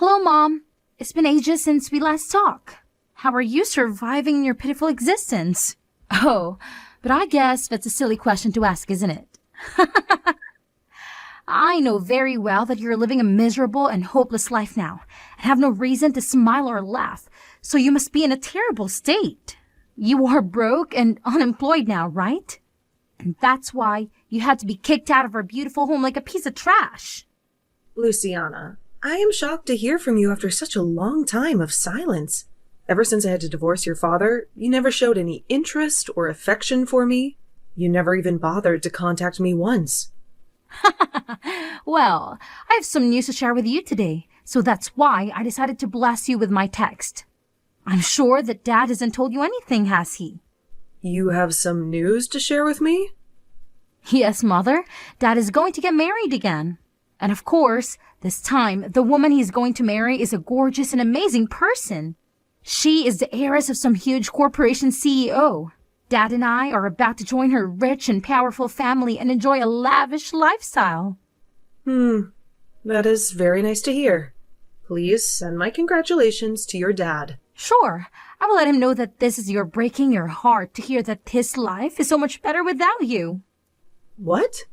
Hello, Mom. It's been ages since we last talked. How are you surviving your pitiful existence? Oh, but I guess that's a silly question to ask, isn't it? I know very well that you're living a miserable and hopeless life now, and have no reason to smile or laugh, so you must be in a terrible state. You are broke and unemployed now, right? And that's why you had to be kicked out of our beautiful home like a piece of trash. Luciana, I am shocked to hear from you after such a long time of silence. Ever since I had to divorce your father, you never showed any interest or affection for me. You never even bothered to contact me once. Well, I have some news to share with you today, so that's why I decided to bless you with my text. I'm sure that Dad hasn't told you anything, has he? You have some news to share with me? Yes, Mother. Dad is going to get married again. And of course, this time, the woman he's going to marry is a gorgeous and amazing person. She is the heiress of some huge corporation CEO. Dad and I are about to join her rich and powerful family and enjoy a lavish lifestyle. That is very nice to hear. Please send my congratulations to your dad. Sure, I will let him know that this is your breaking your heart to hear that his life is so much better without you. What?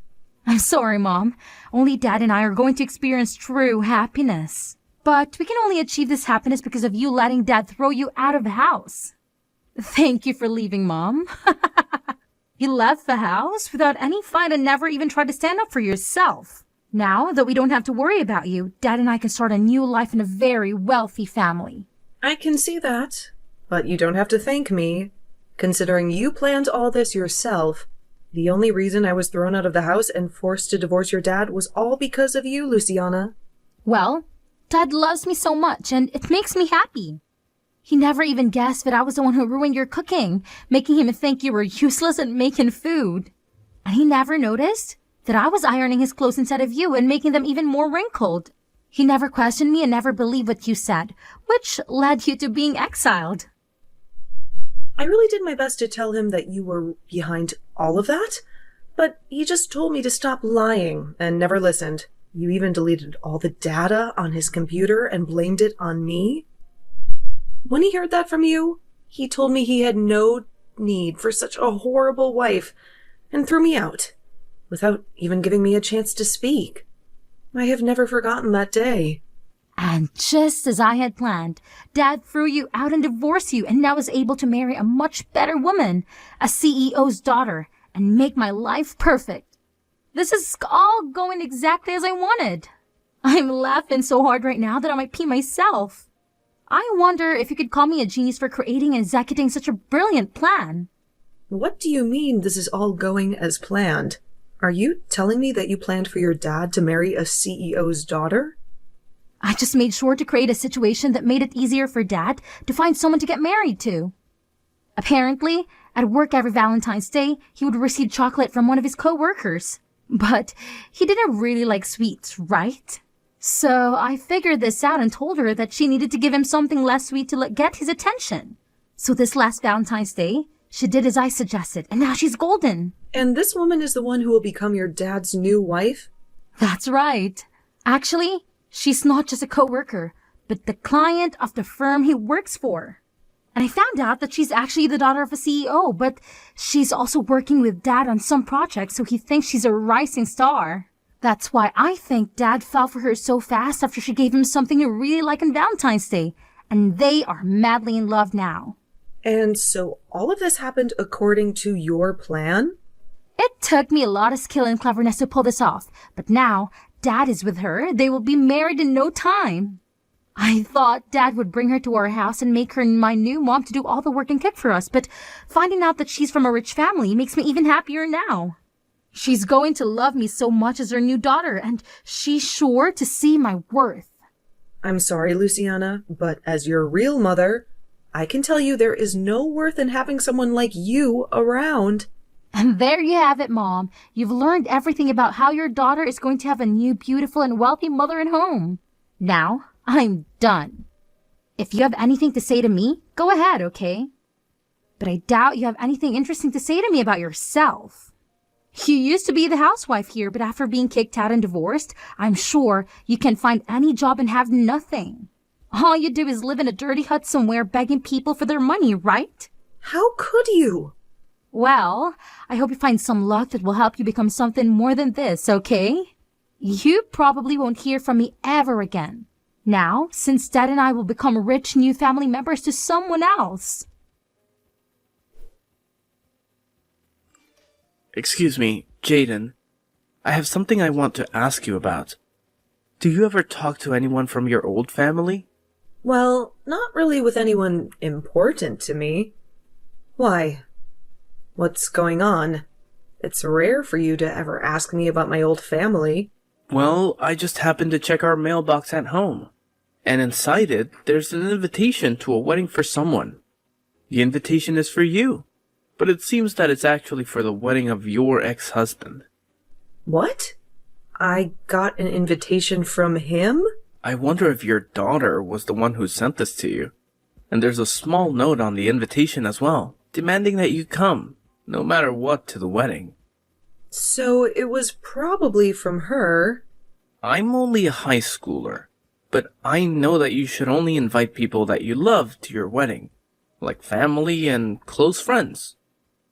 I'm sorry, Mom. Only Dad and I are going to experience true happiness. But we can only achieve this happiness because of you letting Dad throw you out of the house. Thank you for leaving, Mom. You left the house without any fight and never even tried to stand up for yourself. Now that we don't have to worry about you, Dad and I can start a new life in a very wealthy family. I can see that, but you don't have to thank me. Considering you planned all this yourself, the only reason I was thrown out of the house and forced to divorce your dad was all because of you, Luciana. Well, Dad loves me so much, and it makes me happy. He never even guessed that I was the one who ruined your cooking, making him think you were useless at making food. And he never noticed that I was ironing his clothes instead of you and making them even more wrinkled. He never questioned me and never believed what you said, which led you to being exiled. I really did my best to tell him that you were behind all of that, but he just told me to stop lying and never listened. You even deleted all the data on his computer and blamed it on me. When he heard that from you, he told me he had no need for such a horrible wife and threw me out, without even giving me a chance to speak. I have never forgotten that day. And just as I had planned, Dad threw you out and divorced you and now is able to marry a much better woman, a CEO's daughter, and make my life perfect. This is all going exactly as I wanted. I'm laughing so hard right now that I might pee myself. I wonder if you could call me a genius for creating and executing such a brilliant plan. What do you mean this is all going as planned? Are you telling me that you planned for your dad to marry a CEO's daughter? I just made sure to create a situation that made it easier for Dad to find someone to get married to. Apparently, at work every Valentine's Day, he would receive chocolate from one of his co-workers. But he didn't really like sweets, right? So I figured this out and told her that she needed to give him something less sweet to get his attention. So this last Valentine's Day, she did as I suggested, and now she's golden. And this woman is the one who will become your dad's new wife? That's right. Actually, she's not just a co-worker, but the client of the firm he works for. And I found out that she's actually the daughter of a CEO, but she's also working with Dad on some projects, so he thinks she's a rising star. That's why I think Dad fell for her so fast after she gave him something he really liked on Valentine's Day, and they are madly in love now. And so all of this happened according to your plan? It took me a lot of skill and cleverness to pull this off, but now Dad is with her. They will be married in no time. I thought Dad would bring her to our house and make her my new mom to do all the work and cook for us, but finding out that she's from a rich family makes me even happier now. She's going to love me so much as her new daughter, and she's sure to see my worth. I'm sorry, Luciana, but as your real mother, I can tell you there is no worth in having someone like you around. And there you have it, Mom. You've learned everything about how your daughter is going to have a new, beautiful, and wealthy mother and home. Now, I'm done. If you have anything to say to me, go ahead, okay? But I doubt you have anything interesting to say to me about yourself. You used to be the housewife here, but after being kicked out and divorced, I'm sure you can find any job and have nothing. All you do is live in a dirty hut somewhere begging people for their money, right? How could you? Well, I hope you find some luck that will help you become something more than this, okay? You probably won't hear from me ever again. Now, since Dad and I will become rich new family members to someone else. Excuse me, Jaden. I have something I want to ask you about. Do you ever talk to anyone from your old family? Well, not really with anyone important to me. Why? What's going on? It's rare for you to ever ask me about my old family. Well, I just happened to check our mailbox at home. And inside it, there's an invitation to a wedding for someone. The invitation is for you. But it seems that it's actually for the wedding of your ex-husband. What? I got an invitation from him? I wonder if your daughter was the one who sent this to you. And there's a small note on the invitation as well, demanding that you come, no matter what, to the wedding. So it was probably from her. I'm only a high schooler, but I know that you should only invite people that you love to your wedding, like family and close friends.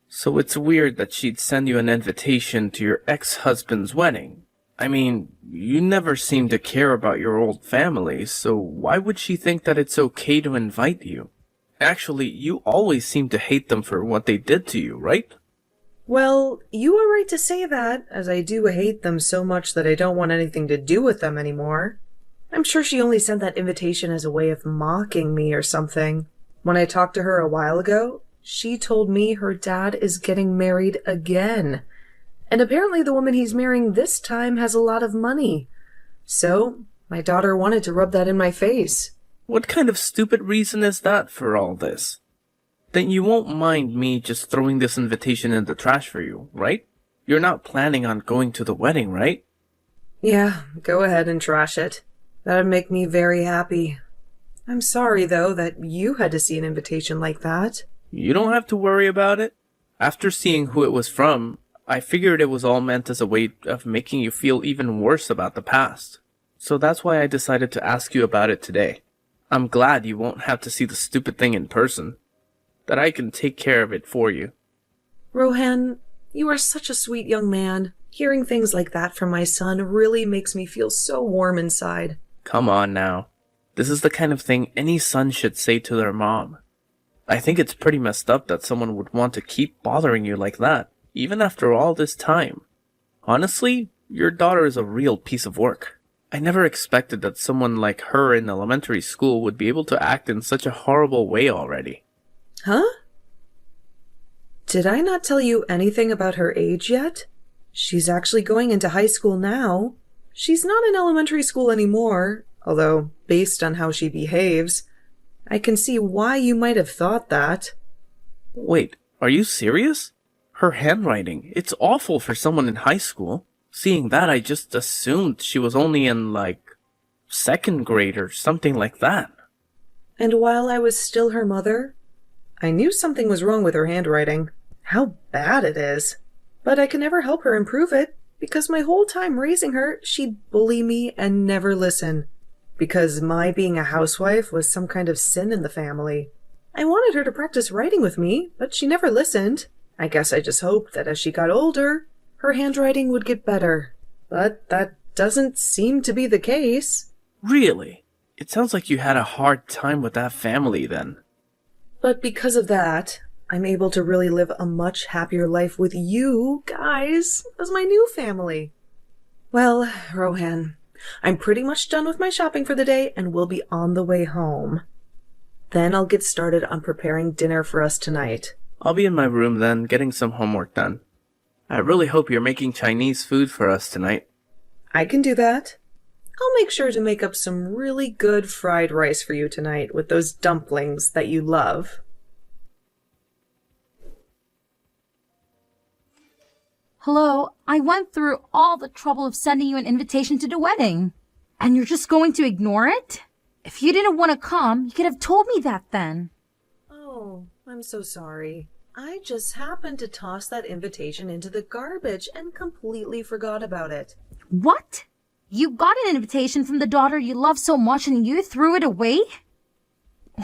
So it's weird that she'd send you an invitation to your ex-husband's wedding. I mean, you never seem to care about your old family, so why would she think that it's okay to invite you? Actually, you always seem to hate them for what they did to you, right? Well, you are right to say that, as I do hate them so much that I don't want anything to do with them anymore. I'm sure she only sent that invitation as a way of mocking me or something. When I talked to her a while ago, she told me her dad is getting married again. And apparently the woman he's marrying this time has a lot of money. So, my daughter wanted to rub that in my face. What kind of stupid reason is that for all this? Then you won't mind me just throwing this invitation in the trash for you, right? You're not planning on going to the wedding, right? Yeah, go ahead and trash it. That'd make me very happy. I'm sorry, though, that you had to see an invitation like that. You don't have to worry about it. After seeing who it was from, I figured it was all meant as a way of making you feel even worse about the past. So that's why I decided to ask you about it today. I'm glad you won't have to see the stupid thing in person. That I can take care of it for you. Rohan, you are such a sweet young man. Hearing things like that from my son really makes me feel so warm inside. Come on now. This is the kind of thing any son should say to their mom. I think it's pretty messed up that someone would want to keep bothering you like that, even after all this time. Honestly, your daughter is a real piece of work. I never expected that someone like her in elementary school would be able to act in such a horrible way already. Huh? Did I not tell you anything about her age yet? She's actually going into high school now. She's not in elementary school anymore, although, based on how she behaves, I can see why you might have thought that. Wait, are you serious? Her handwriting, it's awful for someone in high school. Seeing that, I just assumed she was only in, second grade or something like that. And while I was still her mother, I knew something was wrong with her handwriting. How bad it is. But I can never help her improve it, because my whole time raising her, she'd bully me and never listen. Because my being a housewife was some kind of sin in the family. I wanted her to practice writing with me, but she never listened. I guess I just hoped that as she got older, her handwriting would get better. But that doesn't seem to be the case. Really? It sounds like you had a hard time with that family then. But because of that, I'm able to really live a much happier life with you guys as my new family. Well, Rohan, I'm pretty much done with my shopping for the day and we'll be on the way home. Then I'll get started on preparing dinner for us tonight. I'll be in my room then, getting some homework done. I really hope you're making Chinese food for us tonight. I can do that. I'll make sure to make up some really good fried rice for you tonight with those dumplings that you love. Hello, I went through all the trouble of sending you an invitation to the wedding. And you're just going to ignore it? If you didn't want to come, you could have told me that then. Oh, I'm so sorry. I just happened to toss that invitation into the garbage and completely forgot about it. What? You got an invitation from the daughter you love so much and you threw it away?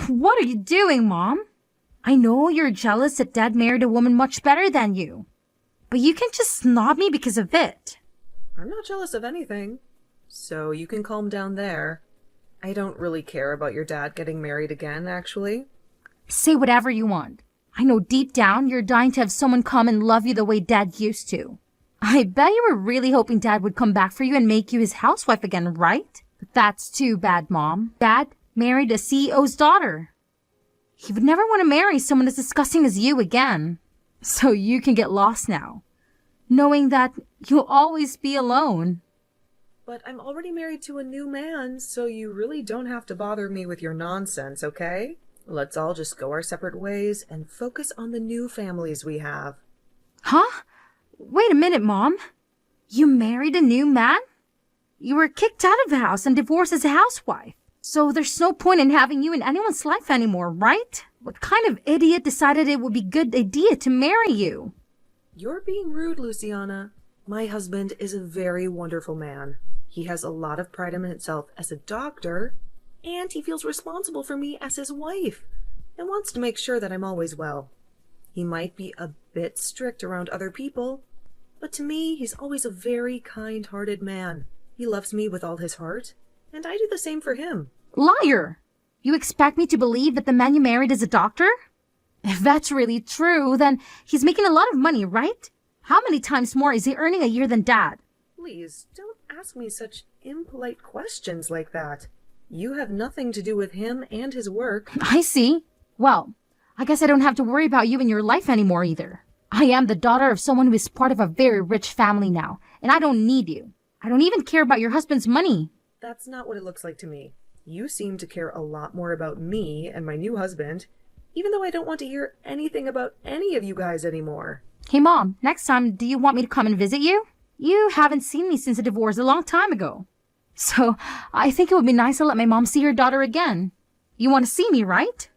What are you doing, Mom? I know you're jealous that Dad married a woman much better than you, but you can just snob me because of it. I'm not jealous of anything, so you can calm down there. I don't really care about your dad getting married again, actually. Say whatever you want. I know deep down you're dying to have someone come and love you the way Dad used to. I bet you were really hoping Dad would come back for you and make you his housewife again, right? But that's too bad, Mom. Dad married a CEO's daughter. He would never want to marry someone as disgusting as you again. So you can get lost now, knowing that you'll always be alone. But I'm already married to a new man, so you really don't have to bother me with your nonsense, okay? Let's all just go our separate ways and focus on the new families we have. Huh? Wait a minute, Mom. You married a new man? You were kicked out of the house and divorced as a housewife. So there's no point in having you in anyone's life anymore, right? What kind of idiot decided it would be a good idea to marry you? You're being rude, Luciana. My husband is a very wonderful man. He has a lot of pride in himself as a doctor, and he feels responsible for me as his wife and wants to make sure that I'm always well. He might be a bit strict around other people, but to me, he's always a very kind-hearted man. He loves me with all his heart, and I do the same for him. Liar! You expect me to believe that the man you married is a doctor? If that's really true, then he's making a lot of money, right? How many times more is he earning a year than Dad? Please, don't ask me such impolite questions like that. You have nothing to do with him and his work. I see. Well, I guess I don't have to worry about you in your life anymore either. I am the daughter of someone who is part of a very rich family now, and I don't need you. I don't even care about your husband's money. That's not what it looks like to me. You seem to care a lot more about me and my new husband, even though I don't want to hear anything about any of you guys anymore. Hey, Mom, next time, do you want me to come and visit you? You haven't seen me since the divorce a long time ago. So, I think it would be nice to let my mom see her daughter again. You want to see me, right?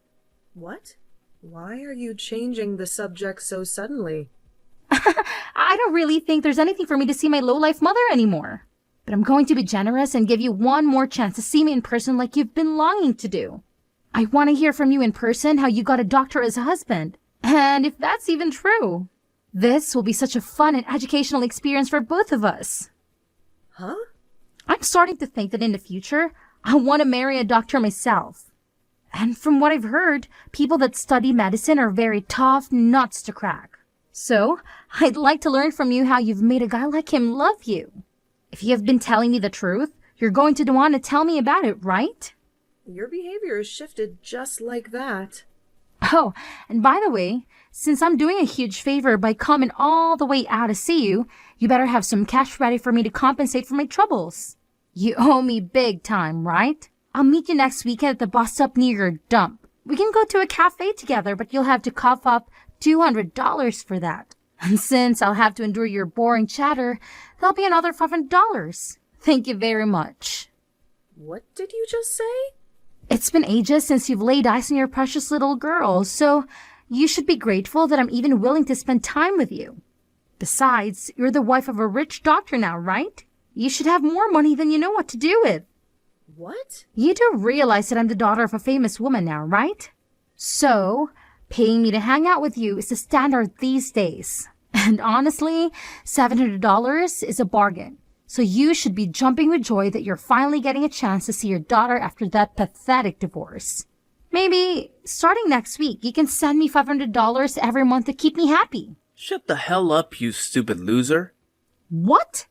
What? Why are you changing the subject so suddenly? I don't really think there's anything for me to see my low-life mother anymore. But I'm going to be generous and give you one more chance to see me in person like you've been longing to do. I want to hear from you in person how you got a doctor as a husband, and if that's even true. This will be such a fun and educational experience for both of us. Huh? I'm starting to think that in the future, I want to marry a doctor myself. And from what I've heard, people that study medicine are very tough nuts to crack. So, I'd like to learn from you how you've made a guy like him love you. If you have been telling me the truth, you're going to want to tell me about it, right? Your behavior has shifted just like that. Oh, and by the way, since I'm doing a huge favor by coming all the way out to see you, you better have some cash ready for me to compensate for my troubles. You owe me big time, right? I'll meet you next weekend at the bus stop near your dump. We can go to a cafe together, but you'll have to cough up $200 for that. And since I'll have to endure your boring chatter, there'll be another $500. Thank you very much. What did you just say? It's been ages since you've laid eyes on your precious little girl, so you should be grateful that I'm even willing to spend time with you. Besides, you're the wife of a rich doctor now, right? You should have more money than you know what to do with. What? You do realize that I'm the daughter of a famous woman now, right? So, paying me to hang out with you is the standard these days. And honestly, $700 is a bargain. So you should be jumping with joy that you're finally getting a chance to see your daughter after that pathetic divorce. Maybe, starting next week, you can send me $500 every month to keep me happy. Shut the hell up, you stupid loser. What?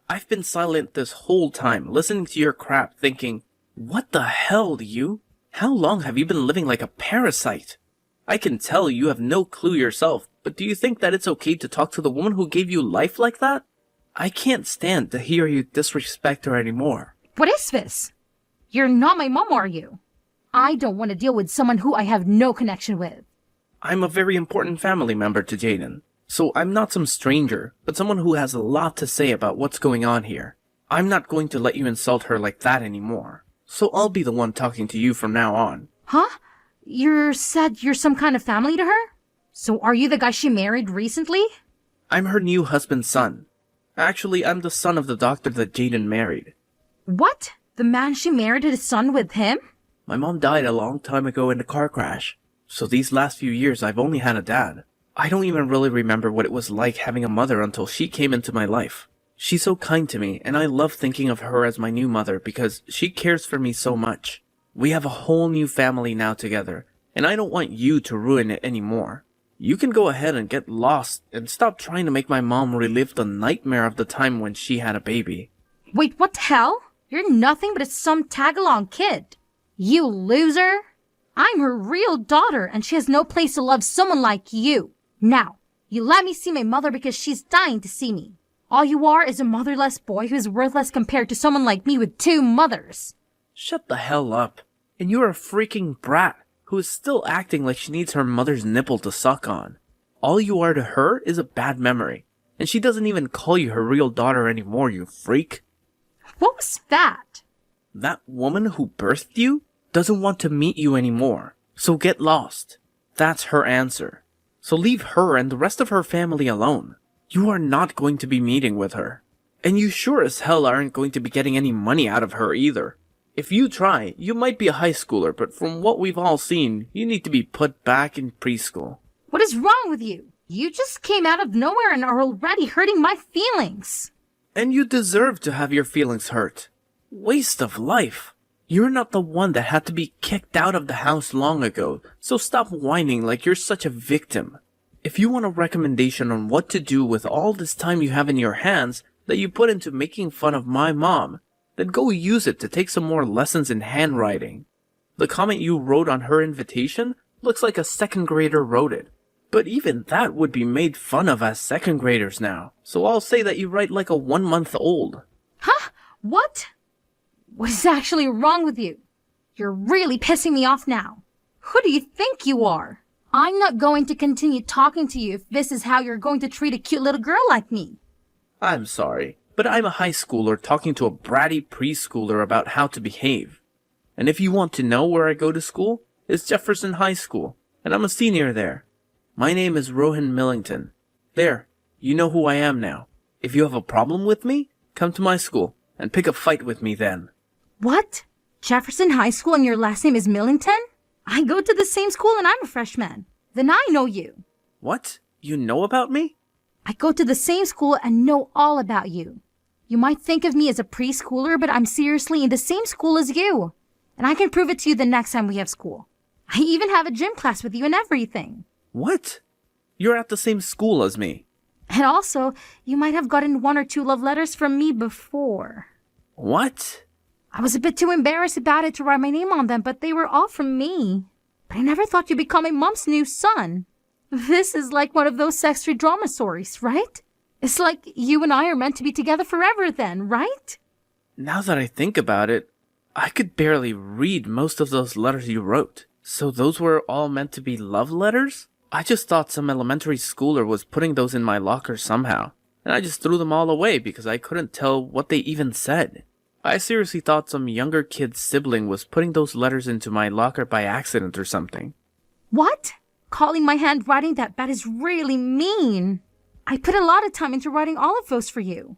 I've been silent this whole time, listening to your crap, thinking, what the hell, you? How long have you been living like a parasite? I can tell you have no clue yourself, but do you think that it's okay to talk to the woman who gave you life like that? I can't stand to hear you disrespect her anymore. What is this? You're not my mom, are you? I don't want to deal with someone who I have no connection with. I'm a very important family member to Jaden, so I'm not some stranger, but someone who has a lot to say about what's going on here. I'm not going to let you insult her like that anymore, so I'll be the one talking to you from now on. Huh? You said you're some kind of family to her? So are you the guy she married recently? I'm her new husband's son. Actually, I'm the son of the doctor that Jaden married. What? The man she married had a son with him? My mom died a long time ago in a car crash, so these last few years I've only had a dad. I don't even really remember what it was like having a mother until she came into my life. She's so kind to me, and I love thinking of her as my new mother because she cares for me so much. We have a whole new family now together, and I don't want you to ruin it anymore. You can go ahead and get lost and stop trying to make my mom relive the nightmare of the time when she had a baby. Wait, what the hell? You're nothing but some tag-along kid. You loser. I'm her real daughter, and she has no place to love someone like you. Now, you let me see my mother because she's dying to see me. All you are is a motherless boy who's worthless compared to someone like me with 2 mothers. Shut the hell up. And you're a freaking brat who is still acting like she needs her mother's nipple to suck on. All you are to her is a bad memory, and she doesn't even call you her real daughter anymore, you freak. What was that? That woman who birthed you doesn't want to meet you anymore, so get lost. That's her answer. So leave her and the rest of her family alone. You are not going to be meeting with her. And you sure as hell aren't going to be getting any money out of her either. If you try, you might be a high schooler, but from what we've all seen, you need to be put back in preschool. What is wrong with you? You just came out of nowhere and are already hurting my feelings. And you deserve to have your feelings hurt. Waste of life. You're not the one that had to be kicked out of the house long ago, so stop whining like you're such a victim. If you want a recommendation on what to do with all this time you have in your hands that you put into making fun of my mom, then go use it to take some more lessons in handwriting. The comment you wrote on her invitation looks like a 2nd grader wrote it. But even that would be made fun of as 2nd graders now, so I'll say that you write like a 1-month-old. Huh? What? What is actually wrong with you? You're really pissing me off now. Who do you think you are? I'm not going to continue talking to you if this is how you're going to treat a cute little girl like me. I'm sorry, but I'm a high schooler talking to a bratty preschooler about how to behave. And if you want to know where I go to school, it's Jefferson High School, and I'm a senior there. My name is Rohan Millington. There, you know who I am now. If you have a problem with me, come to my school and pick a fight with me then. What? Jefferson High School and your last name is Millington? I go to the same school and I'm a freshman. Then I know you. What? You know about me? I go to the same school and know all about you. You might think of me as a preschooler, but I'm seriously in the same school as you. And I can prove it to you the next time we have school. I even have a gym class with you and everything. What? You're at the same school as me. And also, you might have gotten 1 or 2 love letters from me before. What? I was a bit too embarrassed about it to write my name on them, but they were all from me. But I never thought you'd become my mom's new son. This is like one of those sexy drama stories, right? It's like you and I are meant to be together forever then, right? Now that I think about it, I could barely read most of those letters you wrote. So those were all meant to be love letters? I just thought some elementary schooler was putting those in my locker somehow. And I just threw them all away because I couldn't tell what they even said. I seriously thought some younger kid's sibling was putting those letters into my locker by accident or something. What? Calling my handwriting that bad is really mean. I put a lot of time into writing all of those for you.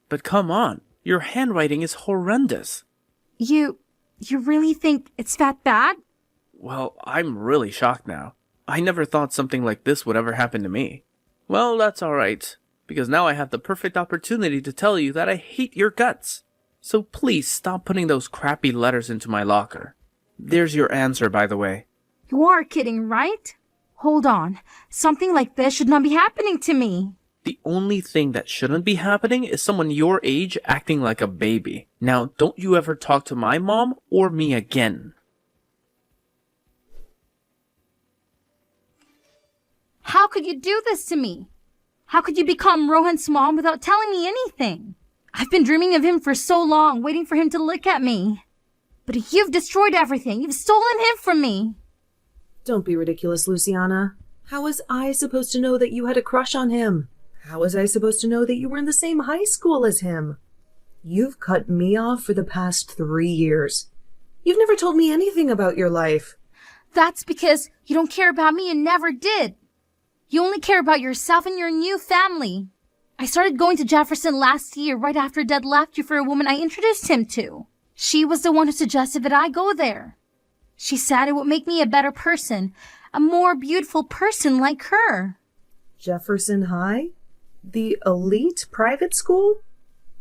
But come on, your handwriting is horrendous. You really think it's that bad? Well, I'm really shocked now. I never thought something like this would ever happen to me. Well, that's alright, because now I have the perfect opportunity to tell you that I hate your guts. So please stop putting those crappy letters into my locker. There's your answer, by the way. You are kidding, right? Hold on. Something like this should not be happening to me. The only thing that shouldn't be happening is someone your age acting like a baby. Now, don't you ever talk to my mom or me again. How could you do this to me? How could you become Rohan's mom without telling me anything? I've been dreaming of him for so long, waiting for him to look at me. But you've destroyed everything. You've stolen him from me. Don't be ridiculous, Luciana. How was I supposed to know that you had a crush on him? How was I supposed to know that you were in the same high school as him? You've cut me off for the past 3 years. You've never told me anything about your life. That's because you don't care about me and never did. You only care about yourself and your new family. I started going to Jefferson last year right after Dad left you for a woman I introduced him to. She was the one who suggested that I go there. She said it would make me a better person, a more beautiful person like her. Jefferson High? The elite private school?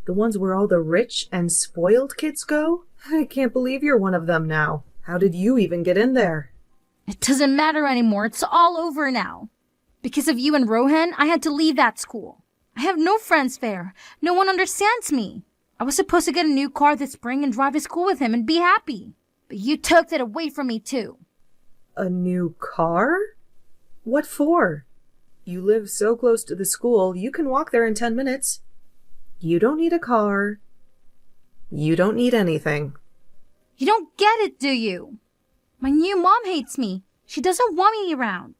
The ones where all the rich and spoiled kids go? I can't believe you're one of them now. How did you even get in there? It doesn't matter anymore. It's all over now. Because of you and Rohan, I had to leave that school. I have no friends there. No one understands me. I was supposed to get a new car this spring and drive to school with him and be happy. But you took that away from me too. A new car? What for? You live so close to the school, you can walk there in 10 minutes. You don't need a car. You don't need anything. You don't get it, do you? My new mom hates me. She doesn't want me around.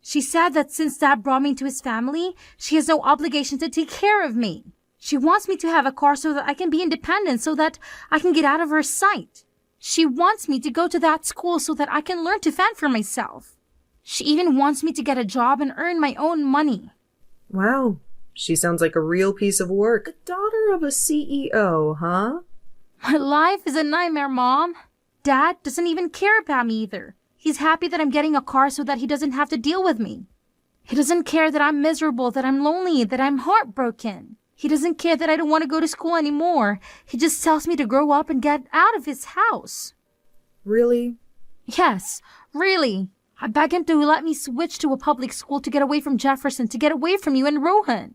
She said that since Dad brought me into his family, she has no obligation to take care of me. She wants me to have a car so that I can be independent, so that I can get out of her sight. She wants me to go to that school so that I can learn to fend for myself. She even wants me to get a job and earn my own money. Wow, she sounds like a real piece of work. The daughter of a CEO, huh? My life is a nightmare, Mom. Dad doesn't even care about me either. He's happy that I'm getting a car so that he doesn't have to deal with me. He doesn't care that I'm miserable, that I'm lonely, that I'm heartbroken. He doesn't care that I don't want to go to school anymore. He just tells me to grow up and get out of his house. Really? Yes, really. I begged him to let me switch to a public school to get away from Jefferson, to get away from you and Rohan.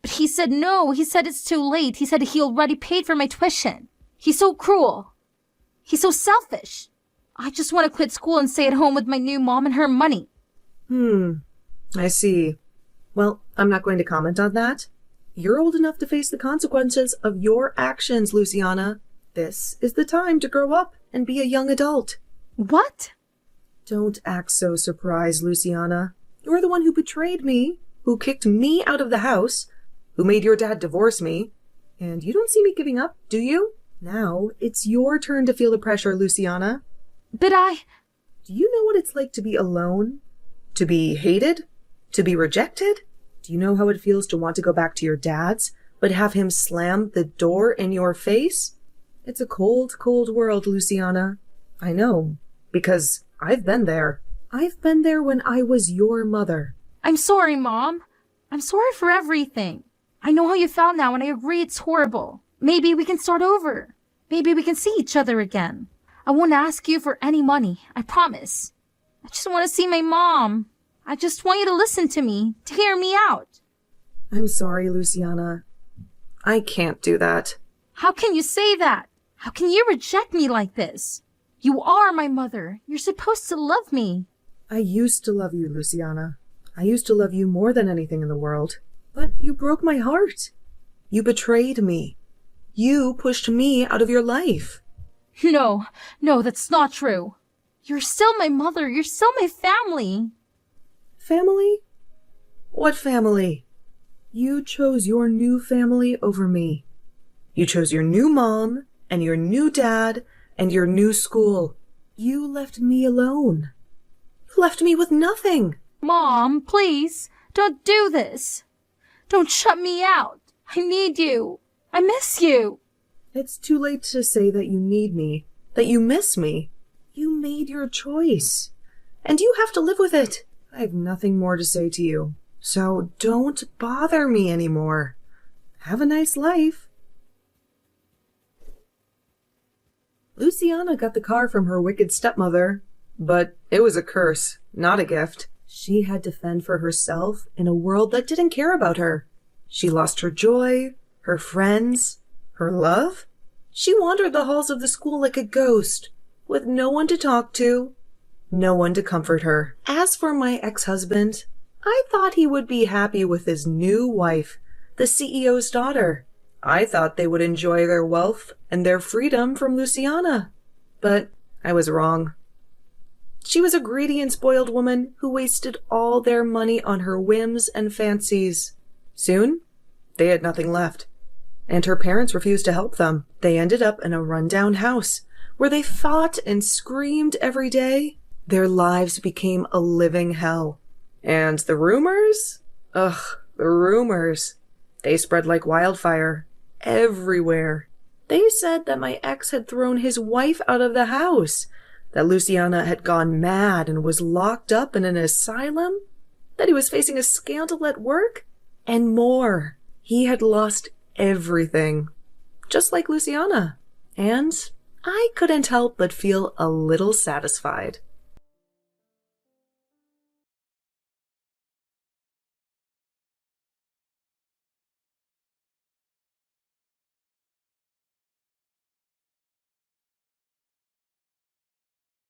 But he said no. He said it's too late. He said he already paid for my tuition. He's so cruel. He's so selfish. I just want to quit school and stay at home with my new mom and her money. I see. Well, I'm not going to comment on that. You're old enough to face the consequences of your actions, Luciana. This is the time to grow up and be a young adult. What? Don't act so surprised, Luciana. You're the one who betrayed me, who kicked me out of the house, who made your dad divorce me. And you don't see me giving up, do you? Now, it's your turn to feel the pressure, Luciana. But Do you know what it's like to be alone? To be hated? To be rejected? Do you know how it feels to want to go back to your dad's, but have him slam the door in your face? It's a cold, cold world, Luciana. I know, because I've been there. I've been there when I was your mother. I'm sorry, Mom. I'm sorry for everything. I know how you felt now, and I agree it's horrible. Maybe we can start over. Maybe we can see each other again. I won't ask you for any money, I promise. I just want to see my mom. I just want you to listen to me, to hear me out. I'm sorry, Luciana. I can't do that. How can you say that? How can you reject me like this? You are my mother. You're supposed to love me. I used to love you, Luciana. I used to love you more than anything in the world. But you broke my heart. You betrayed me. You pushed me out of your life. No, that's not true. You're still my mother. You're still my family. Family? What family? You chose your new family over me. You chose your new mom and your new dad and your new school. You left me alone. You left me with nothing. Mom, please, don't do this. Don't shut me out. I need you. I miss you. It's too late to say that you need me, that you miss me. You made your choice, and you have to live with it. I have nothing more to say to you, so don't bother me anymore. Have a nice life. Luciana got the car from her wicked stepmother, but it was a curse, not a gift. She had to fend for herself in a world that didn't care about her. She lost her joy, her friends, her love. She wandered the halls of the school like a ghost, with no one to talk to, no one to comfort her. As for my ex-husband, I thought he would be happy with his new wife, the CEO's daughter. I thought they would enjoy their wealth and their freedom from Luciana. But I was wrong. She was a greedy and spoiled woman who wasted all their money on her whims and fancies. Soon, they had nothing left, and her parents refused to help them. They ended up in a rundown house, where they fought and screamed every day. Their lives became a living hell. And the rumors? Ugh, the rumors. They spread like wildfire. Everywhere. They said that my ex had thrown his wife out of the house, that Luciana had gone mad and was locked up in an asylum, that he was facing a scandal at work, and more. He had lost everything, just like Luciana. And I couldn't help but feel a little satisfied.